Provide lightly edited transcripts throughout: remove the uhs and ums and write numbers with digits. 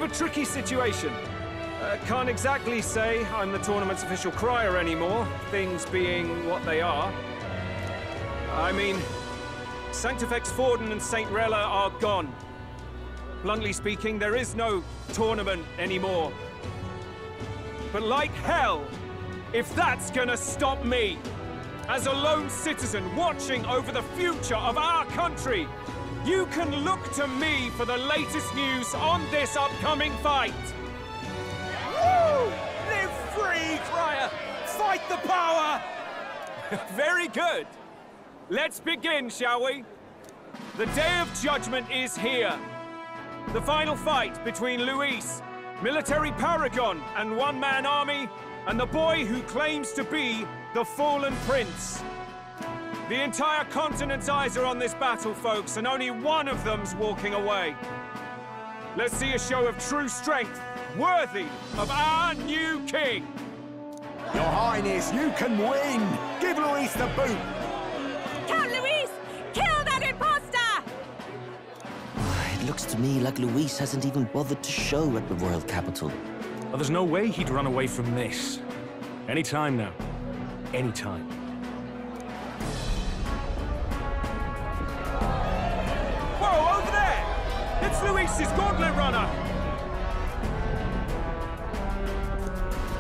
of a tricky situation. Can't exactly say I'm the tournament's official crier anymore, things being what they are. I mean, Sanctifex Forden and St. Rella are gone. Bluntly speaking, there is no tournament anymore. But like hell, if that's gonna stop me, as a lone citizen watching over the future of our country, you can look to me for the latest news on this upcoming fight. Woo! Live free, Crier! Fight the power! Very good. Let's begin, shall we? The Day of Judgment is here. The final fight between Luis, military paragon and one-man army, and the boy who claims to be the fallen prince. The entire continent's eyes are on this battle, folks, and only one of them's walking away. Let's see a show of true strength, worthy of our new king. Your Highness, you can win! Give Luis the boot! Count Luis! Kill that imposter! It looks to me like Luis hasn't even bothered to show at the royal capital. Well, there's no way he'd run away from this. Any time now. Any time. Whoa, over there! It's Luis's gauntlet runner!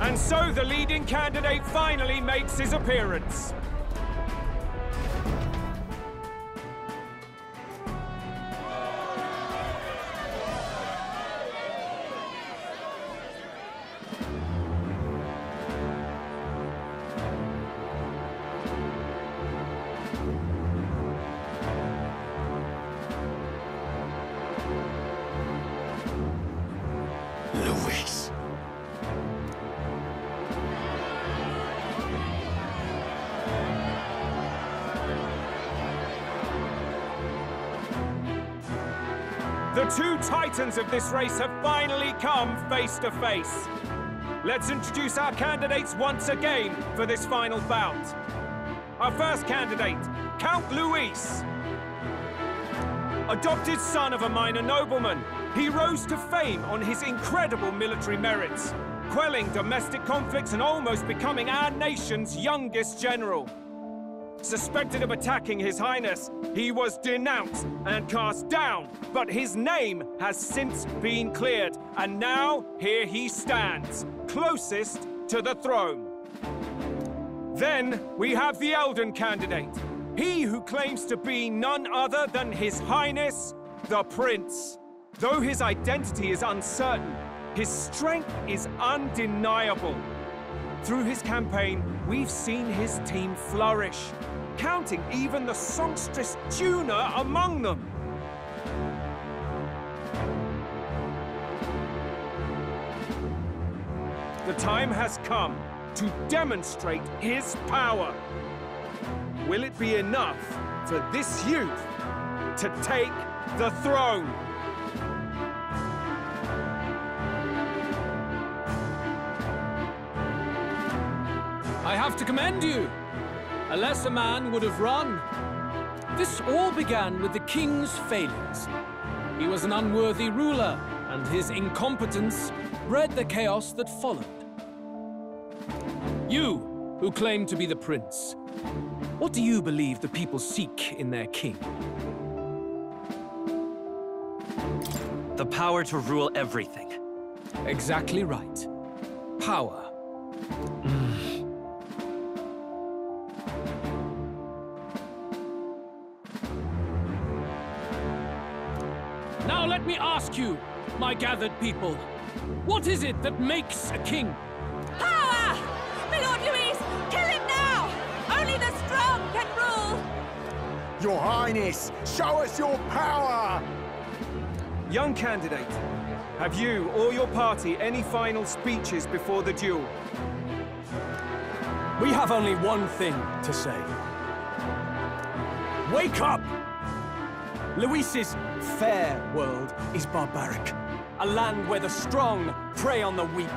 And so the leading candidate finally makes his appearance. Luis. The two titans of this race have finally come face to face. Let's introduce our candidates once again for this final bout. Our first candidate, Count Luis. Adopted son of a minor nobleman, he rose to fame on his incredible military merits, quelling domestic conflicts and almost becoming our nation's youngest general. Suspected of attacking His Highness, he was denounced and cast down, but his name has since been cleared, and now here he stands, closest to the throne. Then we have the Elden candidate, he who claims to be none other than His Highness, the Prince. Though his identity is uncertain, his strength is undeniable. Through his campaign, we've seen his team flourish, counting even the songstress Tuna among them. The time has come to demonstrate his power. Will it be enough for this youth to take the throne? I have to commend you. A lesser man would have run. This all began with the king's failings. He was an unworthy ruler, and his incompetence bred the chaos that followed. You, who claim to be the prince, what do you believe the people seek in their king? The power to rule everything. Exactly right. Power. Now let me ask you, my gathered people, what is it that makes a king? Power! My Lord Luis, kill him now! Only the strong can rule! Your Highness, show us your power! Young candidate, have you or your party any final speeches before the duel? We have only one thing to say. Wake up! Luis's fair world is barbaric. A land where the strong prey on the weak.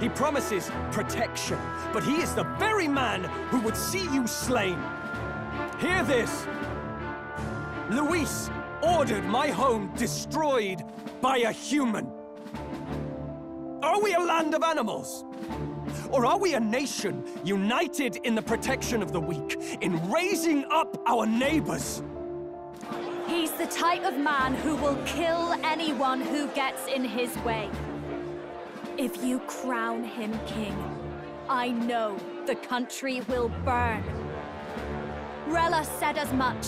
He promises protection, but he is the very man who would see you slain. Hear this. Luis ordered my home destroyed by a human. Are we a land of animals? Or are we a nation united in the protection of the weak, in raising up our neighbors? He's the type of man who will kill anyone who gets in his way. If you crown him king, I know the country will burn. Rella said as much.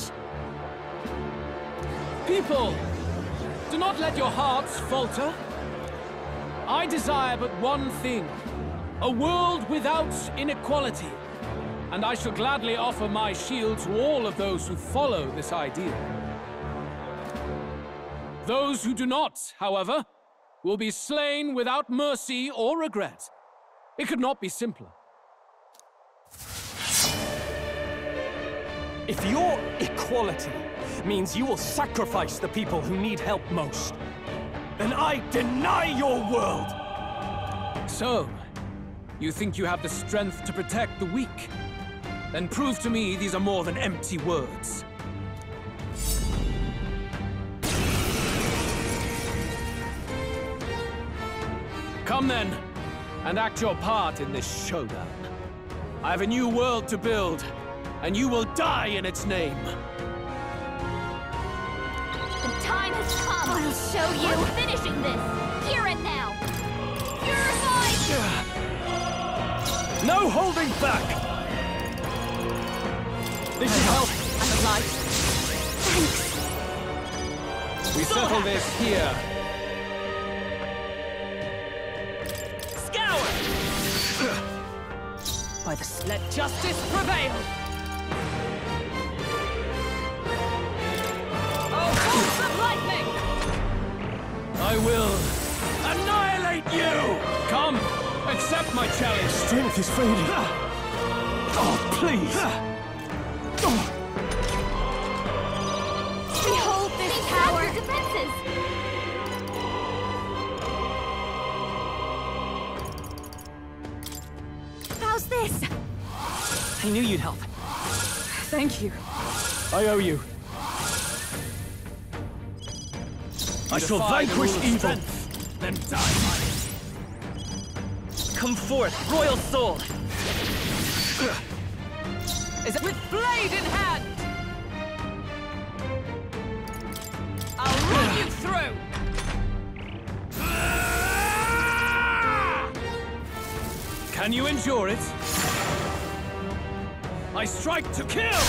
People, do not let your hearts falter. I desire but one thing, a world without inequality. And I shall gladly offer my shield to all of those who follow this ideal. Those who do not, however, will be slain without mercy or regret. It could not be simpler. If your equality means you will sacrifice the people who need help most, then I deny your world! So, you think you have the strength to protect the weak? Then prove to me these are more than empty words. Come then, and act your part in this showdown. I have a new world to build, and you will die in its name. The time has come. I'll show you. I'm finishing this. Here and now. You're mine! No holding back! This should help. And the light. Thanks. We settle this here. Scour! By the... Let justice prevail! Oh, bolts of lightning! I will annihilate you! Come, accept my challenge. Strength is fading. Oh, please! Behold this power! Defenses! How's this? I knew you'd help. Thank you. I owe you. I shall vanquish evil! Then die by it. Come forth, royal soul! Is it with blade in hand? I'll run you through! Can you endure it? I strike to kill!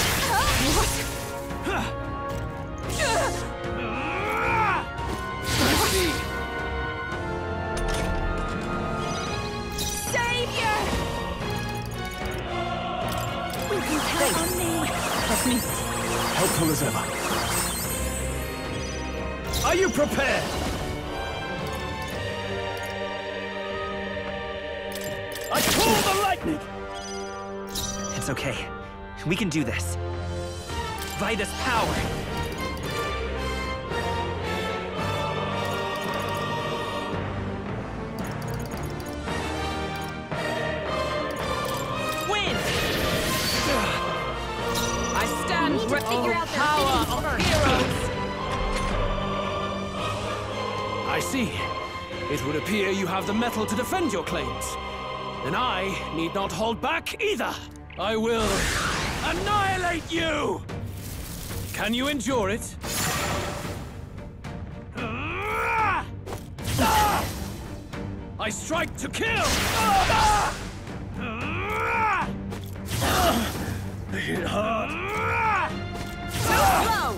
See. Savior! You can count on me. That's me. Helpful as ever. Are you prepared? I call the lightning! It's okay. We can do this. Vitus power! Wind! I stand for figure out their power of heroes! I see. It would appear you have the metal to defend your claims. Then I need not hold back either. I will annihilate you! Can you endure it? I strike to kill! Hit hard. Slow!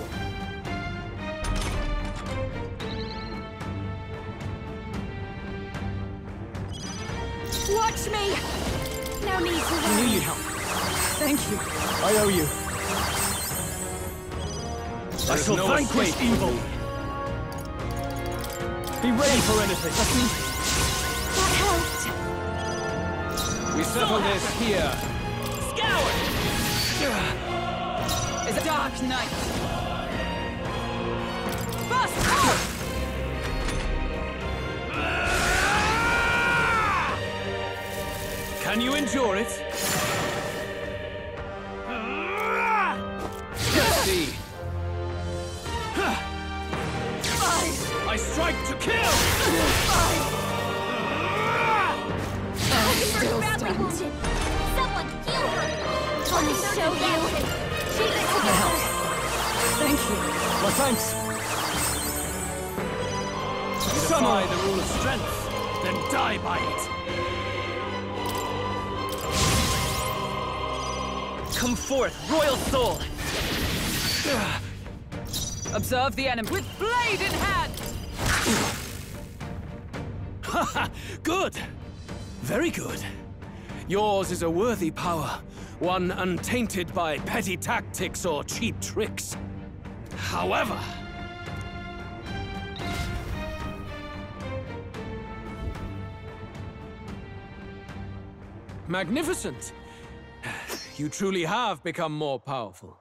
Watch me! No need to I knew you'd help. Thank you. I owe you. I shall no vanquish escape. evil. Be ready for anything. That helped. We settle this here. Scour! Is a dark night. Bust out! Can you endure it? Let's see. I strike to kill! wounded. Someone heal her! I'll show you! Thank you. Well, thanks. You defy the rule of strength, then die by it. Come forth, royal soul! Observe the enemy. With blade in hand! Haha, good! Very good. Yours is a worthy power, one untainted by petty tactics or cheap tricks. However... Magnificent! You truly have become more powerful.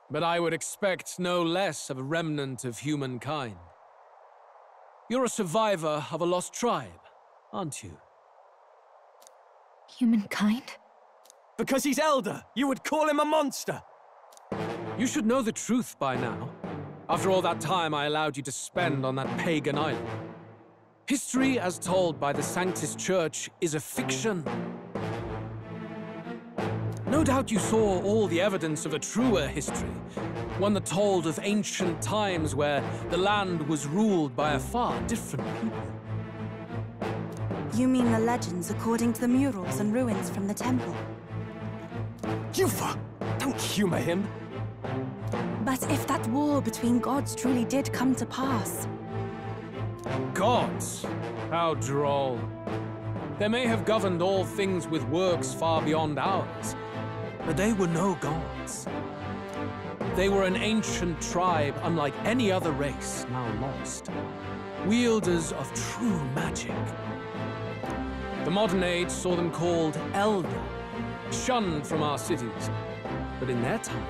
But I would expect no less of a remnant of humankind. You're a survivor of a lost tribe, aren't you? Humankind? Because he's elder, you would call him a monster. You should know the truth by now. After all that time I allowed you to spend on that pagan island. History as told by the Sanctus Church is a fiction. No doubt you saw all the evidence of a truer history, one that told of ancient times where the land was ruled by a far different people. You mean the legends according to the murals and ruins from the temple? Yufa! Don't humor him. But if that war between gods truly did come to pass... Gods? How droll. They may have governed all things with works far beyond ours, but they were no gods. They were an ancient tribe unlike any other race now lost. Wielders of true magic. The modern age saw them called Elder, shunned from our cities. But in their time,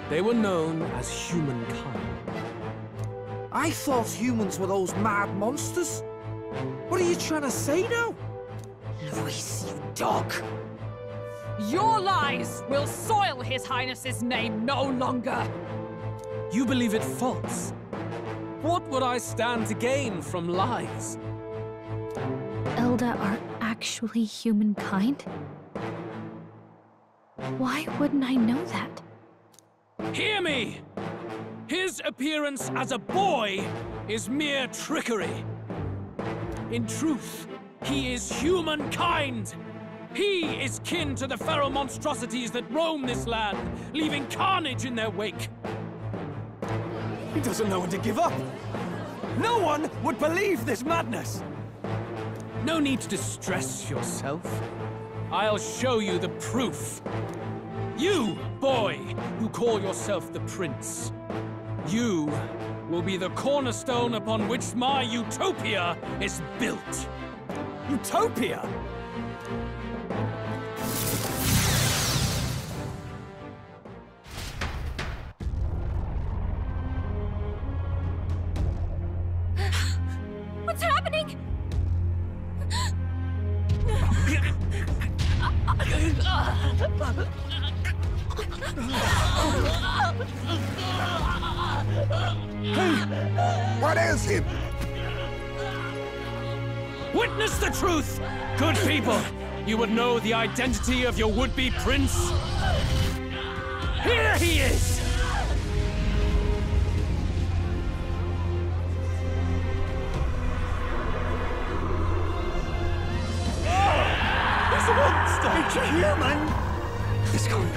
they were known as humankind. I thought humans were those mad monsters. What are you trying to say now? Luis, you dog! Your lies will soil His Highness's name no longer! You believe it false? What would I stand to gain from lies? Elder are actually humankind? Why wouldn't I know that? Hear me! His appearance as a boy is mere trickery. In truth, he is humankind! He is kin to the feral monstrosities that roam this land, leaving carnage in their wake. He doesn't know when to give up. No one would believe this madness. No need to distress yourself. I'll show you the proof. You, boy, who call yourself the Prince. You will be the cornerstone upon which my utopia is built. Utopia? What's happening? What is him? Witness the truth! Good people, you would know the identity of your would-be prince. Here he is! He's a monster! It's a human! It's gone.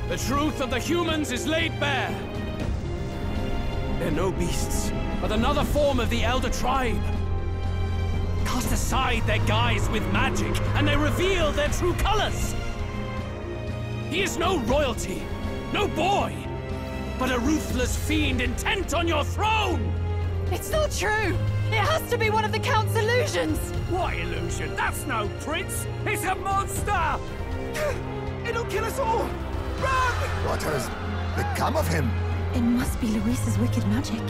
The truth of the humans is laid bare. They're no beasts, but another form of the Elder Tribe. Cast aside their guise with magic, and they reveal their true colors. He is no royalty, no boy, but a ruthless fiend intent on your throne! It's not true! It has to be one of the Count's illusions! What illusion? That's no prince! It's a monster! It'll kill us all! Run! What has become of him? It must be Luis's wicked magic.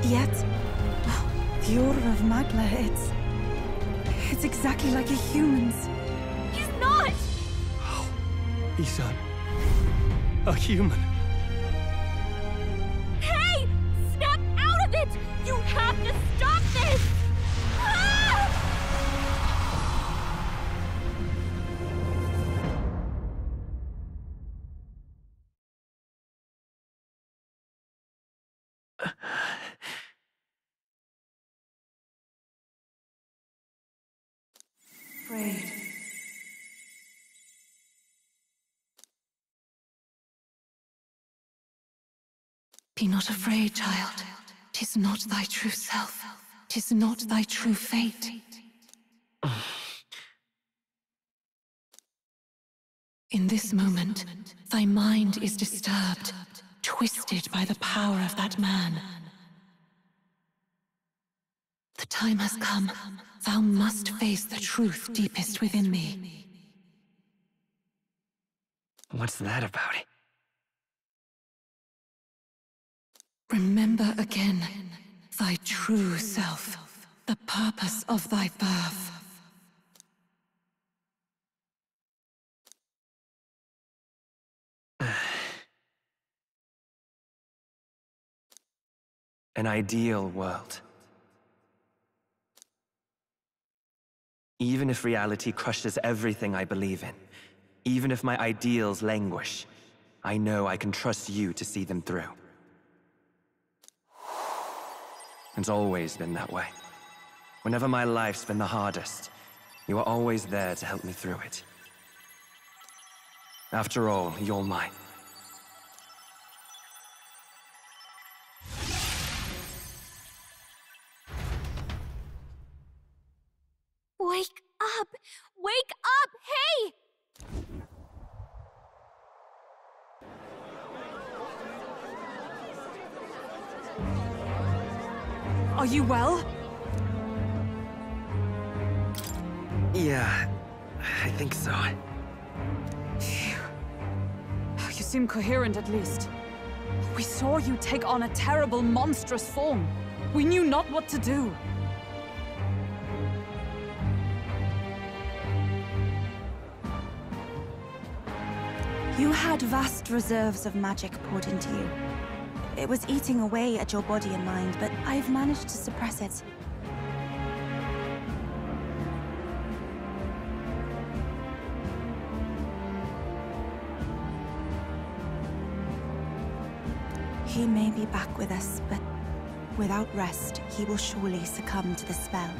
Yet, the Order of Magla, it's exactly like a human's. He's not! He's a human. Hey! Snap out of it! You have to stop this! Ah! Afraid. Be not afraid, child. 'Tis not thy true self. 'Tis not thy true fate. In this moment, thy mind is disturbed, twisted by the power of that man. The time has come. Thou must face the truth deepest within thee. What's that about? Remember again thy true self, the purpose of thy birth. An ideal world. Even if reality crushes everything I believe in, even if my ideals languish, I know I can trust you to see them through. It's always been that way. Whenever my life's been the hardest, you are always there to help me through it. After all, you're mine. Wake up! Wake up! Hey! Are you well? Yeah, I think so. Phew. You seem coherent at least. We saw you take on a terrible, monstrous form. We knew not what to do. You had vast reserves of magic poured into you. It was eating away at your body and mind, but I've managed to suppress it. He may be back with us, but without rest, he will surely succumb to the spell.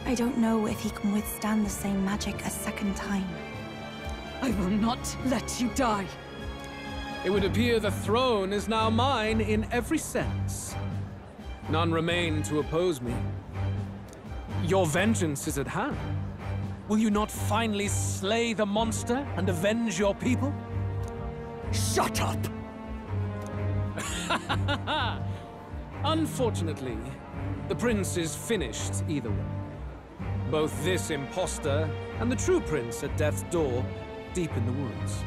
I don't know if he can withstand the same magic a second time. I will not let you die. It would appear the throne is now mine in every sense. None remain to oppose me. Your vengeance is at hand. Will you not finally slay the monster and avenge your people? Shut up! Unfortunately, the prince is finished either way. Both this imposter and the true prince at death's door, deep in the woods.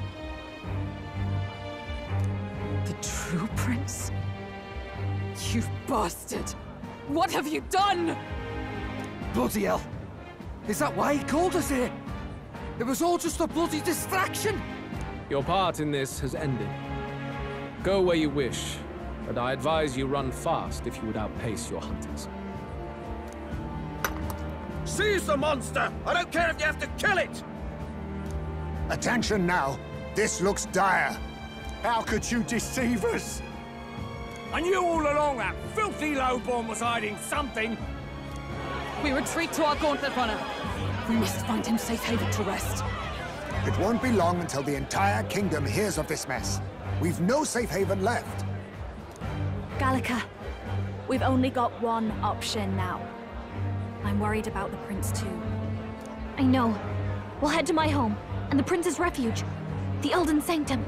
The true prince? You bastard! What have you done? Bloody hell! Is that why he called us here? It was all just a bloody distraction! Your part in this has ended. Go where you wish, but I advise you run fast if you would outpace your hunters. Seize the monster! I don't care if you have to kill it! Attention now. This looks dire. How could you deceive us? I knew all along that filthy lowborn was hiding something. We retreat to our gauntlet runner. We must find him safe haven to rest. It won't be long until the entire kingdom hears of this mess. We've no safe haven left. Gallica, we've only got one option now. I'm worried about the prince too. I know. We'll head to my home, and the prince's refuge, the Elden Sanctum.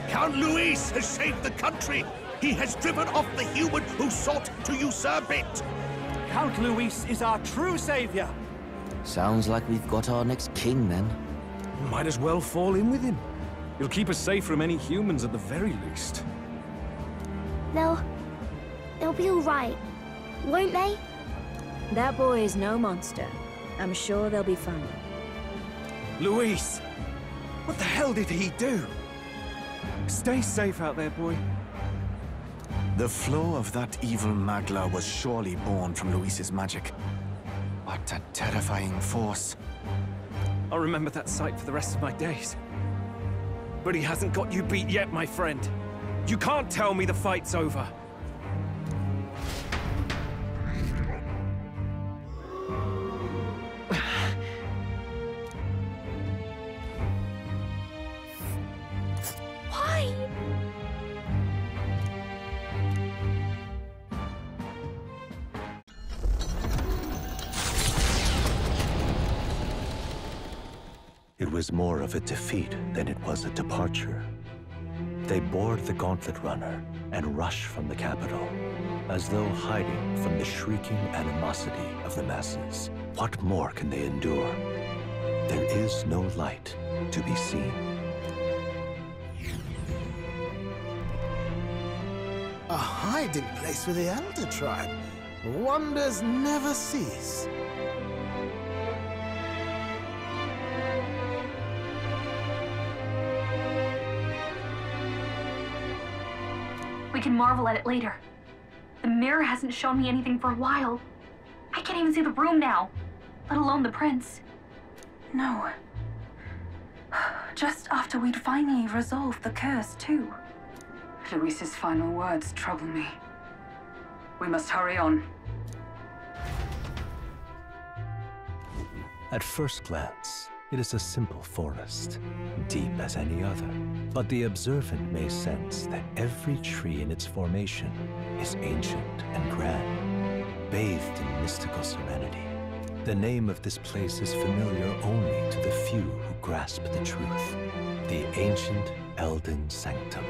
Count Luis has saved the country. He has driven off the human who sought to usurp it. Count Luis is our true savior. Sounds like we've got our next king, then. Might as well fall in with him. He'll keep us safe from any humans at the very least. They'll be all right, won't they? That boy is no monster. I'm sure they'll be fine. Luis! What the hell did he do? Stay safe out there, boy. The flow of that evil Magla was surely born from Luis's magic. What a terrifying force. I'll remember that sight for the rest of my days. But he hasn't got you beat yet, my friend. You can't tell me the fight's over. Why? It was more of a defeat than it was a departure. They board the gauntlet runner and rush from the capital, as though hiding from the shrieking animosity of the masses. What more can they endure? There is no light to be seen. A hiding place for the Elder Tribe. Wonders never cease. We can marvel at it later. The mirror hasn't shown me anything for a while. I can't even see the room now, let alone the prince. No. Just after we'd finally resolved the curse, too. Luis's final words trouble me. We must hurry on. At first glance, it is a simple forest, deep as any other. But the observant may sense that every tree in its formation is ancient and grand, bathed in mystical serenity. The name of this place is familiar only to the few who grasp the truth. The ancient Elden Sanctum.